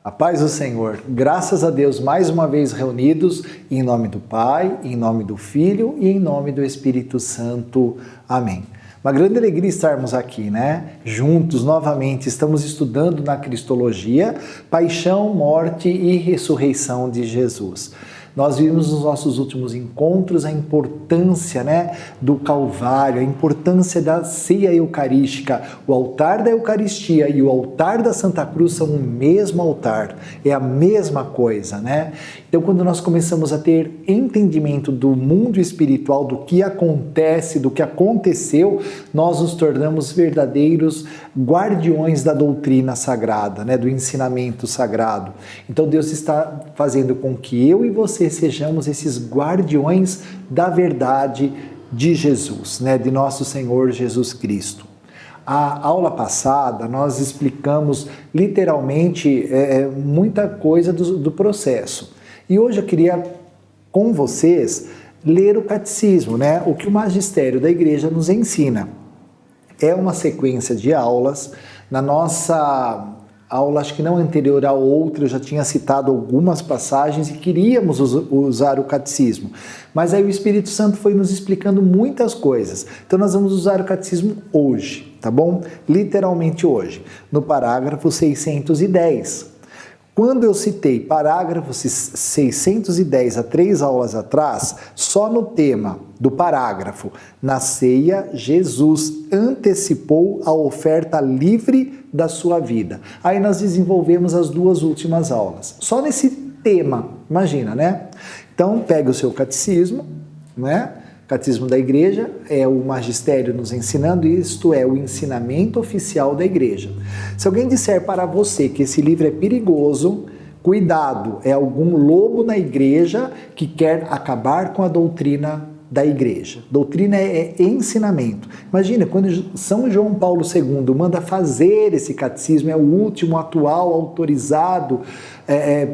A paz do Senhor, graças a Deus, mais uma vez reunidos, em nome do Pai, em nome do Filho e em nome do Espírito Santo. Amém. Uma grande alegria estarmos aqui, né? Juntos, novamente, estamos estudando na Cristologia, paixão, morte e ressurreição de Jesus. Nós vimos nos nossos últimos encontros a importância, né, do Calvário, a importância da ceia eucarística. O altar da Eucaristia e o altar da Santa Cruz são o mesmo altar, é a mesma coisa, né? Então, quando nós começamos a ter entendimento do mundo espiritual, do que acontece, do que aconteceu, nós nos tornamos verdadeiros guardiões da doutrina sagrada, né, do ensinamento sagrado. Então, Deus está fazendo com que eu e você sejamos esses guardiões da verdade de Jesus, né, de nosso Senhor Jesus Cristo. A aula passada nós explicamos literalmente muita coisa do processo. E hoje eu queria com vocês ler o catecismo, né, o que o magistério da igreja nos ensina. É uma sequência de aulas. Na nossa aula, acho que não anterior a outra, eu já tinha citado algumas passagens e queríamos usar o catecismo. Mas aí o Espírito Santo foi nos explicando muitas coisas. Então nós vamos usar o catecismo hoje, tá bom? Literalmente hoje, no parágrafo 610. Quando eu citei parágrafo 610 há 3 aulas atrás, só no tema do parágrafo, na ceia, Jesus antecipou a oferta livre da sua vida. Aí nós desenvolvemos as 2 últimas aulas. Só nesse tema, imagina, né? Então, pega o seu catecismo, né? Catecismo da Igreja é o magistério nos ensinando, isto é o ensinamento oficial da Igreja. Se alguém disser para você que esse livro é perigoso, cuidado, é algum lobo na Igreja que quer acabar com a doutrina da Igreja. Doutrina é ensinamento. Imagina, quando São João Paulo II manda fazer esse catecismo, é o último, atual, autorizado,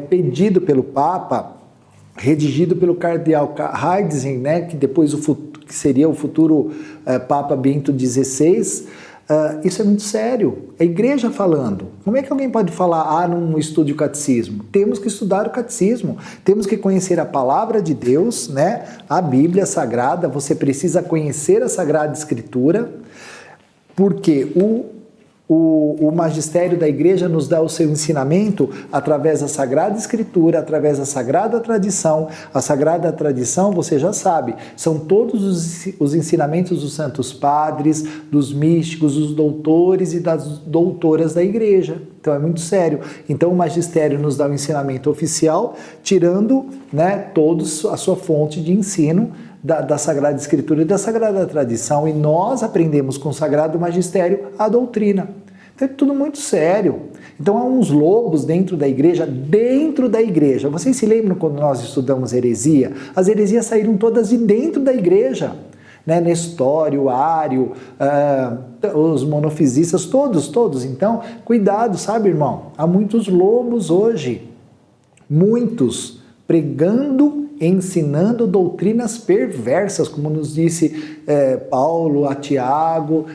pedido pelo Papa, redigido pelo cardeal Ratzinger, né, que depois que seria o futuro Papa Bento XVI, isso é muito sério. É a igreja falando. Como é que alguém pode falar, não estude o catecismo? Temos que estudar o catecismo, temos que conhecer a palavra de Deus, né, a Bíblia Sagrada, você precisa conhecer a Sagrada Escritura, porque o magistério da igreja nos dá o seu ensinamento através da Sagrada Escritura, através da Sagrada Tradição. A Sagrada Tradição, você já sabe, são todos os ensinamentos dos santos padres, dos místicos, dos doutores e das doutoras da igreja. Então é muito sério. Então o magistério nos dá o ensinamento oficial, tirando, né, todos a sua fonte de ensino da Sagrada Escritura e da Sagrada Tradição, e nós aprendemos com o Sagrado Magistério a doutrina. Então é tudo muito sério. Então há uns lobos dentro da igreja. Vocês se lembram quando nós estudamos heresia? As heresias saíram todas de dentro da igreja, né? Nestório, Ário, os monofisistas, todos. Então, cuidado, sabe, irmão? Há muitos lobos hoje, muitos, pregando, ensinando doutrinas perversas, como nos disse Paulo a Tiago,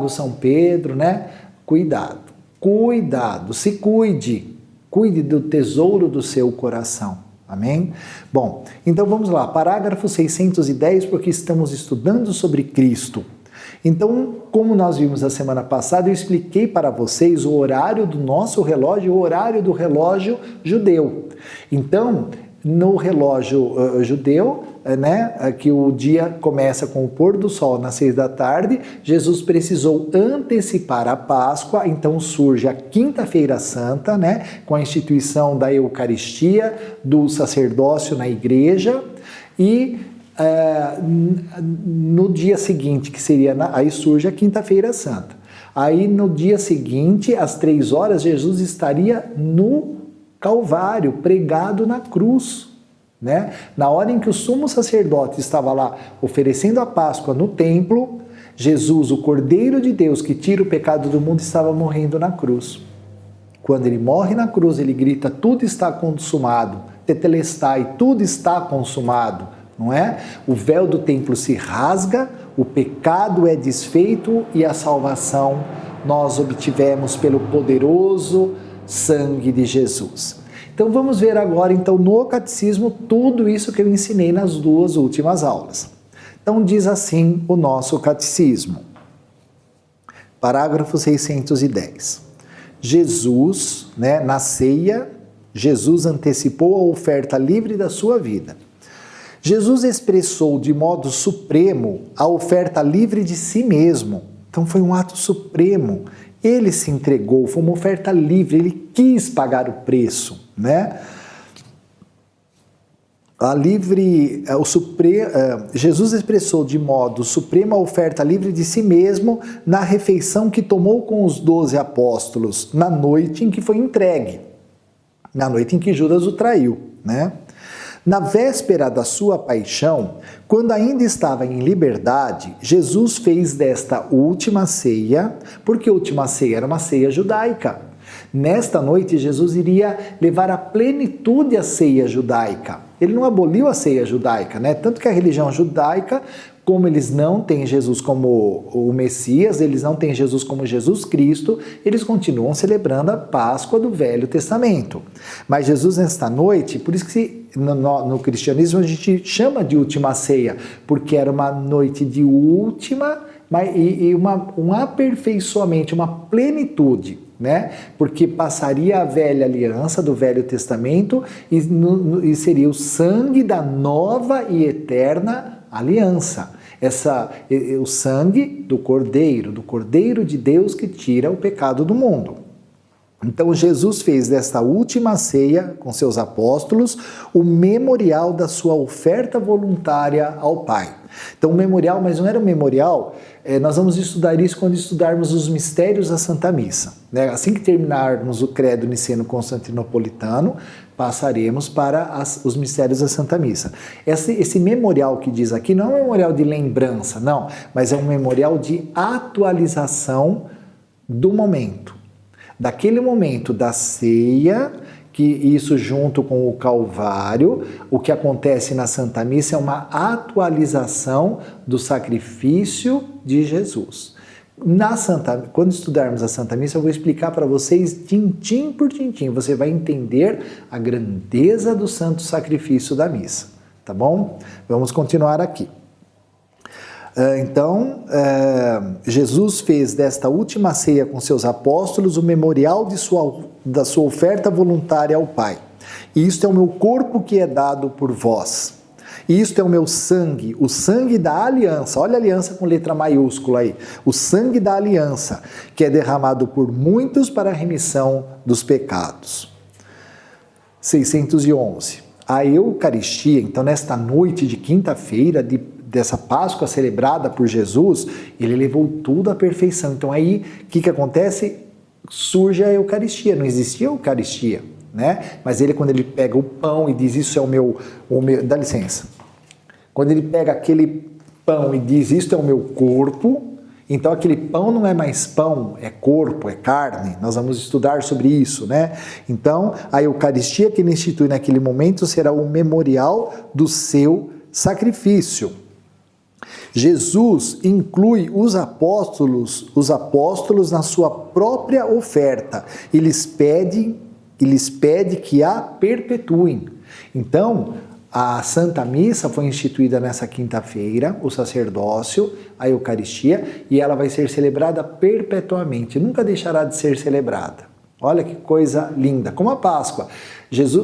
São Pedro, né? Cuidado, se cuide do tesouro do seu coração, amém? Bom, então vamos lá, parágrafo 610, porque estamos estudando sobre Cristo. Então, como nós vimos a semana passada, eu expliquei para vocês o horário do nosso relógio, o horário do relógio judeu. Então, no relógio judeu, né, que o dia começa com o pôr do sol nas 6 da tarde, Jesus precisou antecipar a Páscoa, então surge a Quinta-feira Santa, né, com a instituição da Eucaristia, do sacerdócio na igreja, e no dia seguinte, que seria, aí surge a Quinta-feira Santa. Aí no dia seguinte, às 3 horas, Jesus estaria no Calvário, pregado na cruz, né? Na hora em que o sumo sacerdote estava lá oferecendo a Páscoa no templo, Jesus, o Cordeiro de Deus que tira o pecado do mundo, estava morrendo na cruz. Quando ele morre na cruz, ele grita: tudo está consumado, tetelestai, tudo está consumado, não é? O véu do templo se rasga, o pecado é desfeito e a salvação nós obtivemos pelo poderoso sangue de Jesus. Então vamos ver agora então no catecismo tudo isso que eu ensinei nas duas últimas aulas. Então diz assim o nosso catecismo. Parágrafo 610. Jesus, na ceia, Jesus antecipou a oferta livre da sua vida. Jesus expressou de modo supremo a oferta livre de si mesmo. Então foi um ato supremo. Ele se entregou, foi uma oferta livre, ele quis pagar o preço, Jesus expressou de modo supremo a oferta livre de si mesmo na refeição que tomou com os 12 apóstolos, na noite em que foi entregue, na noite em que Judas o traiu, Na véspera da sua paixão, quando ainda estava em liberdade, Jesus fez desta última ceia, porque a última ceia era uma ceia judaica. Nesta noite, Jesus iria levar à plenitude a ceia judaica. Ele não aboliu a ceia judaica, Tanto que a religião judaica, como eles não têm Jesus como o Messias, eles não têm Jesus como Jesus Cristo, eles continuam celebrando a Páscoa do Velho Testamento. Mas Jesus, nesta noite, por isso que no cristianismo a gente chama de última ceia, porque era uma noite de última um aperfeiçoamento, uma plenitude. Porque passaria a velha aliança do Velho Testamento e seria o sangue da nova e eterna aliança. O sangue do Cordeiro de Deus que tira o pecado do mundo. Então Jesus fez desta última ceia com seus apóstolos o memorial da sua oferta voluntária ao Pai. Então o memorial, mas não era um memorial, nós vamos estudar isso quando estudarmos os mistérios da Santa Missa. Assim que terminarmos o credo niceno-constantinopolitano, passaremos para os mistérios da Santa Missa. Esse memorial que diz aqui não é um memorial de lembrança, não, mas é um memorial de atualização do momento. Daquele momento da ceia, que isso junto com o Calvário, o que acontece na Santa Missa é uma atualização do sacrifício de Jesus. Quando estudarmos a Santa Missa, eu vou explicar para vocês tintim por tintim. Você vai entender a grandeza do santo sacrifício da missa, tá bom? Vamos continuar aqui. Então, Jesus fez desta última ceia com seus apóstolos o memorial da sua oferta voluntária ao Pai. Isto é o meu corpo que é dado por vós. Isto é o meu sangue, o sangue da aliança. Olha a aliança com letra maiúscula aí. O sangue da aliança, que é derramado por muitos para a remissão dos pecados. 611. A Eucaristia, então, nesta noite de quinta-feira, dessa Páscoa celebrada por Jesus, ele levou tudo à perfeição. Então aí, o que acontece? Surge a Eucaristia. Não existia a Eucaristia, Mas quando ele pega o pão e diz, isso é o meu... Dá licença. Quando ele pega aquele pão e diz, isto é o meu corpo, então aquele pão não é mais pão, é corpo, é carne. Nós vamos estudar sobre isso, Então, a Eucaristia que ele institui naquele momento será o memorial do seu sacrifício. Jesus inclui os apóstolos na sua própria oferta e lhes pede que a perpetuem. Então, a Santa Missa foi instituída nessa quinta-feira, o sacerdócio, a Eucaristia, e ela vai ser celebrada perpetuamente, nunca deixará de ser celebrada. Olha que coisa linda, como a Páscoa.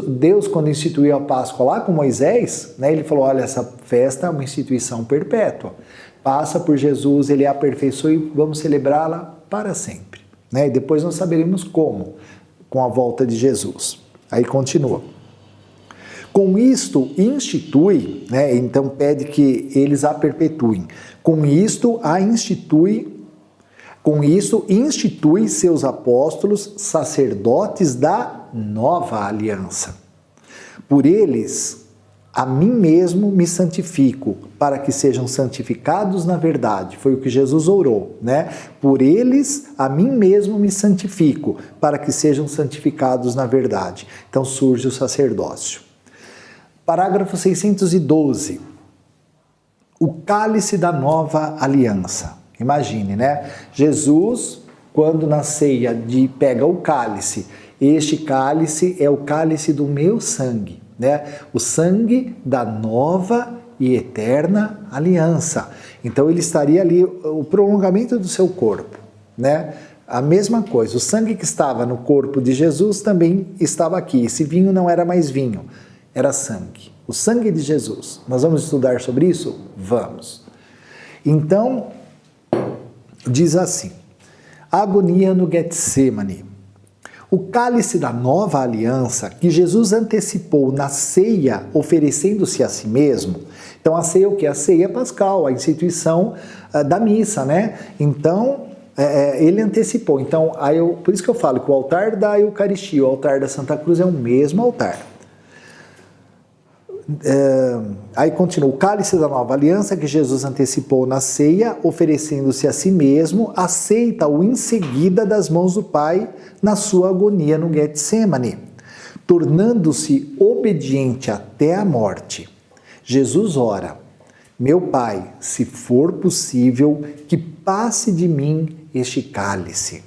Deus, quando instituiu a Páscoa lá com Moisés, ele falou, olha, essa festa é uma instituição perpétua. Passa por Jesus, ele a aperfeiçoou e vamos celebrá-la para sempre. E depois nós saberemos como, com a volta de Jesus. Aí continua. Com isto institui, então pede que eles a perpetuem. Com isto institui seus apóstolos sacerdotes da nova aliança. Por eles, a mim mesmo me santifico, para que sejam santificados na verdade. Foi o que Jesus orou, Por eles, a mim mesmo me santifico, para que sejam santificados na verdade. Então surge o sacerdócio. Parágrafo 612. O cálice da nova aliança. Imagine, Jesus, quando na ceia pega o cálice Este cálice é o cálice do meu sangue, né? O sangue da nova e eterna aliança. Então ele estaria ali, o prolongamento do seu corpo, né? A mesma coisa, o sangue que estava no corpo de Jesus também estava aqui. Esse vinho não era mais vinho, era sangue. O sangue de Jesus. Nós vamos estudar sobre isso? Vamos. Então, diz assim, a agonia no Getsemane. O cálice da nova aliança que Jesus antecipou na ceia, oferecendo-se a si mesmo. Então, a ceia é o quê? A ceia pascal, a instituição da missa, né? Então, ele antecipou. Então, por isso que eu falo que o altar da Eucaristia, o altar da Santa Cruz é o mesmo altar. Aí continua, o cálice da nova aliança que Jesus antecipou na ceia, oferecendo-se a si mesmo, aceita-o em seguida das mãos do Pai na sua agonia no Getsemane, tornando-se obediente até a morte. Jesus ora, meu Pai, se for possível, que passe de mim este cálice.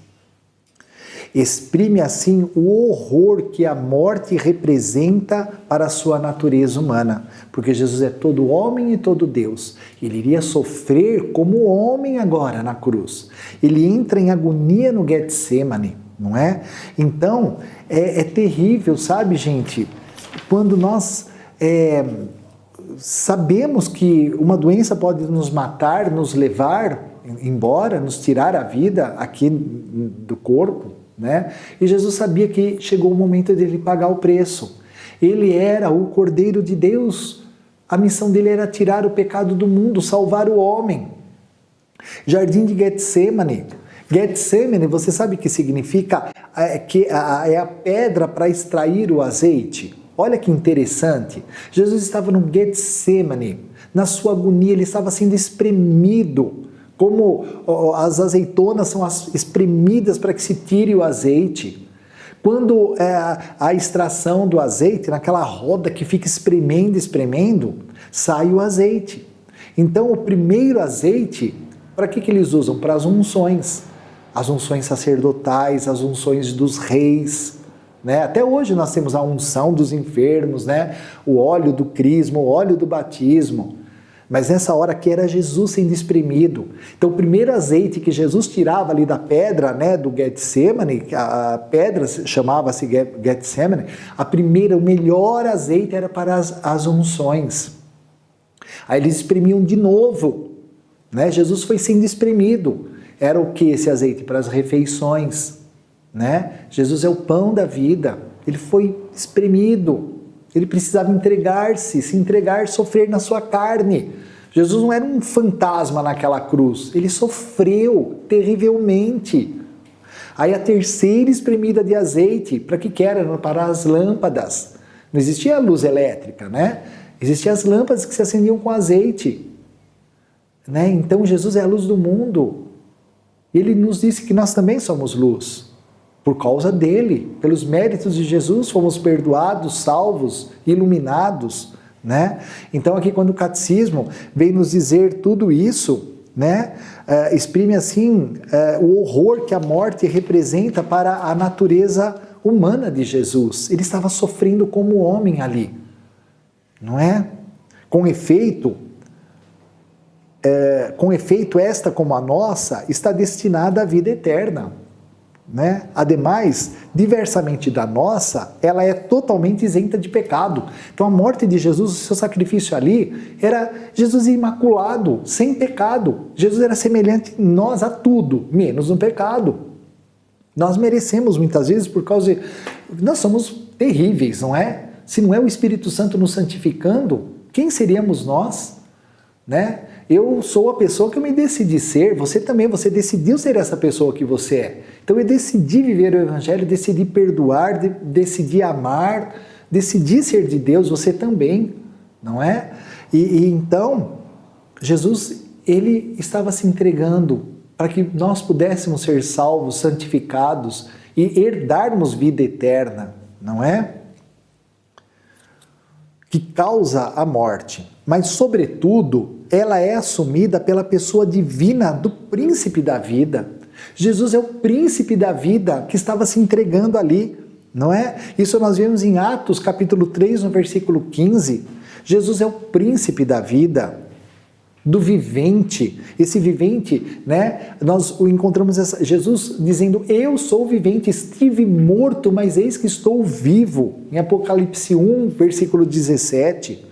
Exprime assim o horror que a morte representa para a sua natureza humana, porque Jesus é todo homem e todo Deus. Ele iria sofrer como homem agora na cruz. Ele entra em agonia no Getsemane, não é? Então, é terrível, sabe, gente? Quando nós sabemos que uma doença pode nos matar, nos levar embora, nos tirar a vida aqui do corpo, né? E Jesus sabia que chegou o momento dele pagar o preço. Ele era o Cordeiro de Deus. A missão dele era tirar o pecado do mundo, salvar o homem. Jardim de Getsemane. Getsemane, você sabe o que significa? É a pedra para extrair o azeite. Olha que interessante. Jesus estava no Getsemane. Na sua agonia, ele estava sendo espremido. Como as azeitonas são espremidas para que se tire o azeite. Quando a extração do azeite, naquela roda que fica espremendo, sai o azeite. Então, o primeiro azeite, para que eles usam? Para as unções sacerdotais, as unções dos reis. Né? Até hoje nós temos a unção dos enfermos, né? O óleo do crisma, o óleo do batismo. Mas nessa hora que era Jesus sendo espremido. Então o primeiro azeite que Jesus tirava ali da pedra, né, do Getsemane, a pedra chamava-se Getsemane, o melhor azeite era para as unções. Aí eles espremiam de novo, né? Jesus foi sendo espremido. Era o que esse azeite? Para as refeições, né? Jesus é o pão da vida, ele foi espremido. Ele precisava se entregar, sofrer na sua carne. Jesus não era um fantasma naquela cruz, ele sofreu terrivelmente. Aí a terceira espremida de azeite, para que era? Para as lâmpadas. Não existia luz elétrica, né? Existiam as lâmpadas que se acendiam com azeite. Né? Então Jesus é a luz do mundo. Ele nos disse que nós também somos luz. Por causa dele, pelos méritos de Jesus, fomos perdoados, salvos, iluminados, né? Então aqui quando o catecismo vem nos dizer tudo isso, né? Exprime assim o horror que a morte representa para a natureza humana de Jesus. Ele estava sofrendo como homem ali, não é? Com efeito, esta como a nossa, está destinada à vida eterna. Né? Ademais, diversamente da nossa, ela é totalmente isenta de pecado. Então a morte de Jesus, o seu sacrifício ali, era Jesus imaculado, sem pecado. Jesus era semelhante em nós a tudo, menos no pecado. Nós merecemos muitas vezes por causa de... Nós somos terríveis, não é? Se não é o Espírito Santo nos santificando, quem seríamos nós? Né? Eu sou a pessoa que eu me decidi ser, você também, você decidiu ser essa pessoa que você é. Então eu decidi viver o Evangelho, decidi perdoar, decidi amar, decidi ser de Deus, você também, não é? E então, Jesus, ele estava se entregando para que nós pudéssemos ser salvos, santificados e herdarmos vida eterna, não é? Que causa a morte, mas sobretudo ela é assumida pela pessoa divina do príncipe da vida. Jesus é o príncipe da vida que estava se entregando ali, não é? Isso nós vemos em Atos, capítulo 3, no versículo 15. Jesus é o príncipe da vida, do vivente. Esse vivente, né? Nós o encontramos Jesus dizendo: eu sou vivente, estive morto, mas eis que estou vivo. Em Apocalipse 1, versículo 17.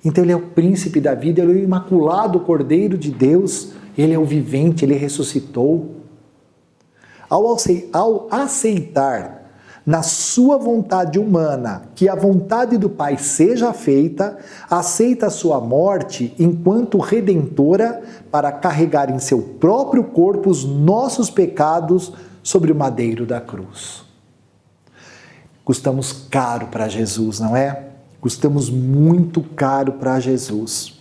Então ele é o príncipe da vida, ele é o imaculado Cordeiro de Deus, ele é o vivente, ele ressuscitou. Ao aceitar na sua vontade humana que a vontade do Pai seja feita, aceita a sua morte enquanto redentora para carregar em seu próprio corpo os nossos pecados sobre o madeiro da cruz. Custamos caro para Jesus, não é? Custamos muito caro para Jesus.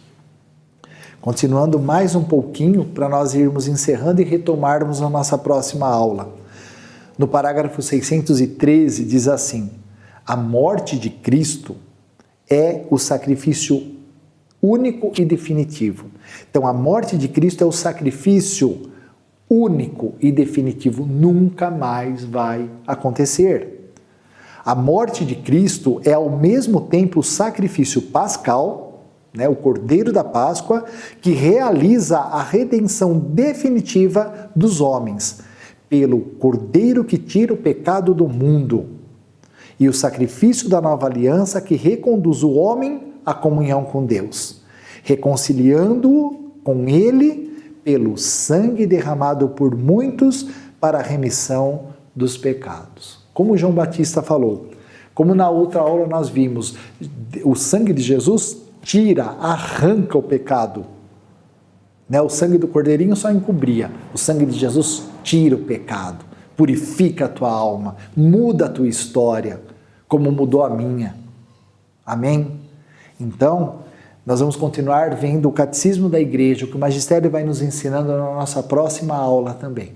Continuando mais um pouquinho para nós irmos encerrando e retomarmos a nossa próxima aula. No parágrafo 613 diz assim: a morte de Cristo é o sacrifício único e definitivo. Então a morte de Cristo é o sacrifício único e definitivo, nunca mais vai acontecer. A morte de Cristo é ao mesmo tempo o sacrifício pascal, né, o Cordeiro da Páscoa, que realiza a redenção definitiva dos homens, pelo Cordeiro que tira o pecado do mundo, e o sacrifício da nova aliança que reconduz o homem à comunhão com Deus, reconciliando-o com Ele pelo sangue derramado por muitos para a remissão dos pecados. Como João Batista falou, como na outra aula nós vimos, o sangue de Jesus tira, arranca o pecado. O sangue do cordeirinho só encobria, o sangue de Jesus tira o pecado, purifica a tua alma, muda a tua história, como mudou a minha. Amém? Então, nós vamos continuar vendo o Catecismo da Igreja, o que o Magistério vai nos ensinando na nossa próxima aula também.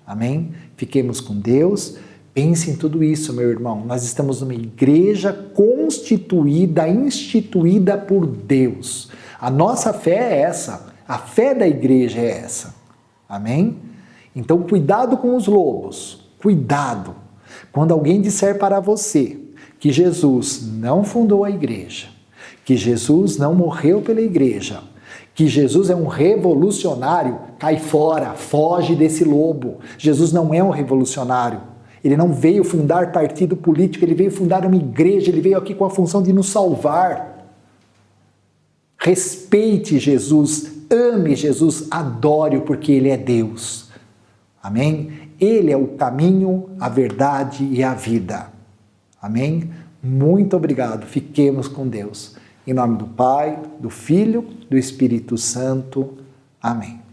Amém? Fiquemos com Deus. Pense em tudo isso, meu irmão. Nós estamos numa igreja constituída, instituída por Deus. A nossa fé é essa. A fé da igreja é essa. Amém? Então, cuidado com os lobos. Cuidado. Quando alguém disser para você que Jesus não fundou a igreja, que Jesus não morreu pela igreja, que Jesus é um revolucionário, cai fora, foge desse lobo. Jesus não é um revolucionário. Ele não veio fundar partido político, ele veio fundar uma igreja, ele veio aqui com a função de nos salvar. Respeite Jesus, ame Jesus, adore-o porque Ele é Deus. Amém? Ele é o caminho, a verdade e a vida. Amém? Muito obrigado. Fiquemos com Deus. Em nome do Pai, do Filho, do Espírito Santo. Amém.